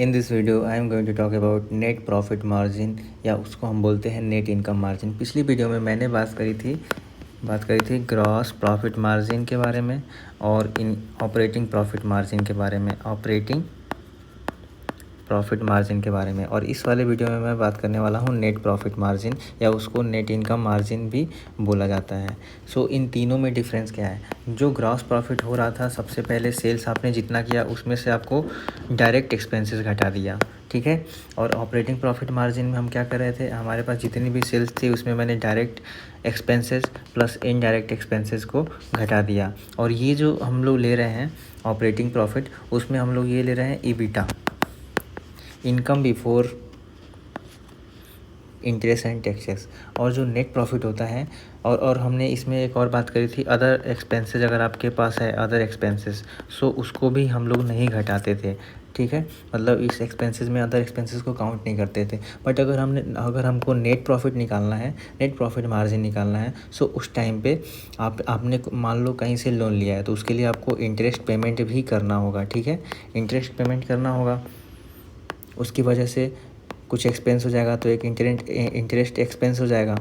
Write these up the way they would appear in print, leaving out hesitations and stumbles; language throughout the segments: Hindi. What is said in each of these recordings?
In this video I am going to talk about net profit margin या उसको हम बोलते हैं नेट इनकम मार्जिन। पिछली वीडियो में मैंने बात करी थी ग्रॉस प्रॉफिट मार्जिन के बारे में और इन ऑपरेटिंग प्रॉफिट मार्जिन के बारे में और इस वाले वीडियो में मैं बात करने वाला हूँ नेट प्रॉफिट मार्जिन या उसको नेट इनकम मार्जिन भी बोला जाता है। सो इन तीनों में डिफरेंस क्या है? जो ग्रॉस प्रॉफिट हो रहा था, सबसे पहले सेल्स आपने जितना किया उसमें से आपको डायरेक्ट एक्सपेंसेस घटा दिया, ठीक है। और ऑपरेटिंग प्रॉफिट मार्जिन में हम क्या कर रहे थे, हमारे पास जितनी भी सेल्स थी उसमें मैंने direct expenses plus indirect expenses को घटा दिया। और ये जो हम लोग ले रहे हैं ऑपरेटिंग प्रॉफिट, उसमें हम लोग ये ले रहे हैं EBITDA, income before interest and taxes. और जो नेट प्रॉफिट होता है, और हमने इसमें एक और बात करी थी अदर एक्सपेंसेस, अगर आपके पास है अदर एक्सपेंसेस सो उसको भी हम लोग नहीं घटाते थे, ठीक है। मतलब इस एक्सपेंसेस में अदर एक्सपेंसेस को काउंट नहीं करते थे। बट अगर हमको नेट प्रॉफिट निकालना है, नेट प्रॉफिट मार्जिन निकालना है, सो उस टाइम पे आपने मान लो कहीं से लोन लिया है तो उसके लिए आपको इंटरेस्ट पेमेंट भी करना होगा, ठीक है। इंटरेस्ट पेमेंट करना होगा, उसकी वजह से कुछ एक्सपेंस हो जाएगा, तो एक इंटरेस्ट एक्सपेंस हो जाएगा।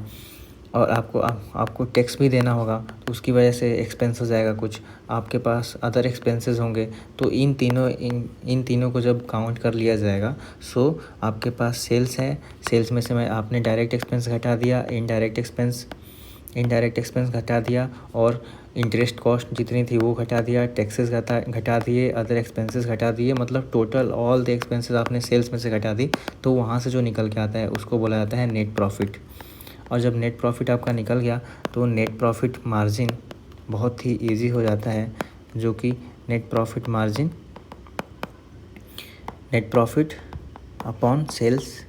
और आपको टैक्स भी देना होगा, तो उसकी वजह से एक्सपेंस हो जाएगा कुछ। आपके पास अदर एक्सपेंसेस होंगे, तो इन तीनों को जब काउंट कर लिया जाएगा, सो आपके पास सेल्स है। सेल्स में से आपने डायरेक्ट एक्सपेंस घटा दिया, इनडायरेक्ट एक्सपेंस घटा दिया, और इंटरेस्ट कॉस्ट जितनी थी वो घटा दिया, टैक्सेस घटा दिए, अदर एक्सपेंसेस घटा दिए। मतलब टोटल ऑल द एक्सपेंसेस आपने सेल्स में से घटा दी, तो वहाँ से जो निकल के आता है उसको बोला जाता है नेट प्रॉफिट। और जब नेट प्रॉफिट आपका निकल गया तो नेट प्रॉफिट मार्जिन बहुत ही ईजी हो जाता है, जो कि net profit upon sales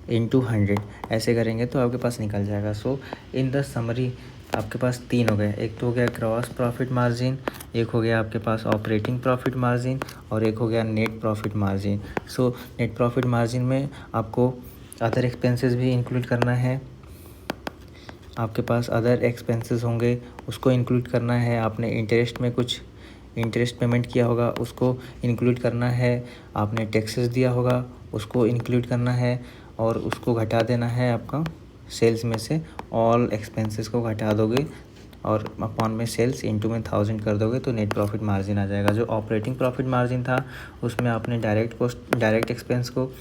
into 100 ऐसे करेंगे तो आपके पास निकल जाएगा। सो इन द समरी आपके पास तीन हो गए, एक तो हो गया ग्रॉस प्रॉफिट मार्जिन, एक हो गया आपके पास ऑपरेटिंग प्रॉफिट मार्जिन, और एक हो गया net profit margin. So net profit margin में आपको अदर एक्सपेंसेस भी इंक्लूड करना है, आपके पास अदर एक्सपेंसेस होंगे उसको इंक्लूड करना है, आपने इंटरेस्ट में कुछ इंटरेस्ट पेमेंट किया होगा उसको इंक्लूड करना है, आपने टैक्सेस दिया होगा उसको इंक्लूड करना है, और उसको घटा देना है आपका सेल्स में से। ऑल एक्सपेंसेस को घटा दोगे और अपॉन में सेल्स इंटू में 1000 कर दोगे तो नेट प्रॉफिट मार्जिन आ जाएगा। जो ऑपरेटिंग प्रॉफिट मार्जिन था उसमें आपने डायरेक्ट एक्सपेंस को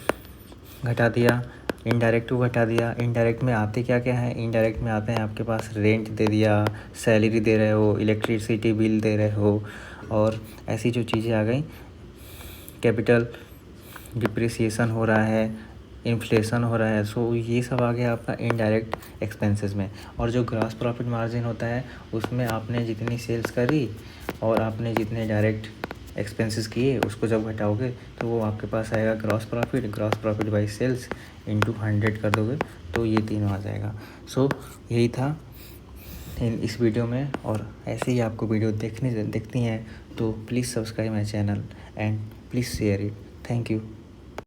घटा दिया, इनडायरेक्ट को घटा दिया। इनडायरेक्ट में आते क्या क्या है? इनडायरेक्ट में आते हैं आपके पास रेंट दे दिया, सैलरी दे रहे हो, इलेक्ट्रिसिटी बिल दे रहे हो, और ऐसी जो चीज़ें आ गई, कैपिटल डिप्रिसिएशन हो रहा है, इन्फ्लेशन हो रहा है। सो ये सब आ गया आपका इनडायरेक्ट एक्सपेंसेस में। और जो ग्रॉस प्रॉफिट मार्जिन होता है उसमें आपने जितनी सेल्स करी और आपने जितने डायरेक्ट एक्सपेंसेस किए उसको जब घटाओगे तो वो आपके पास आएगा gross profit by sales into 100 कर दोगे तो ये तीनों आ जाएगा। सो यही था इस वीडियो में। और ऐसे ही आपको वीडियो देखती हैं तो please subscribe my channel and please share it. Thank you.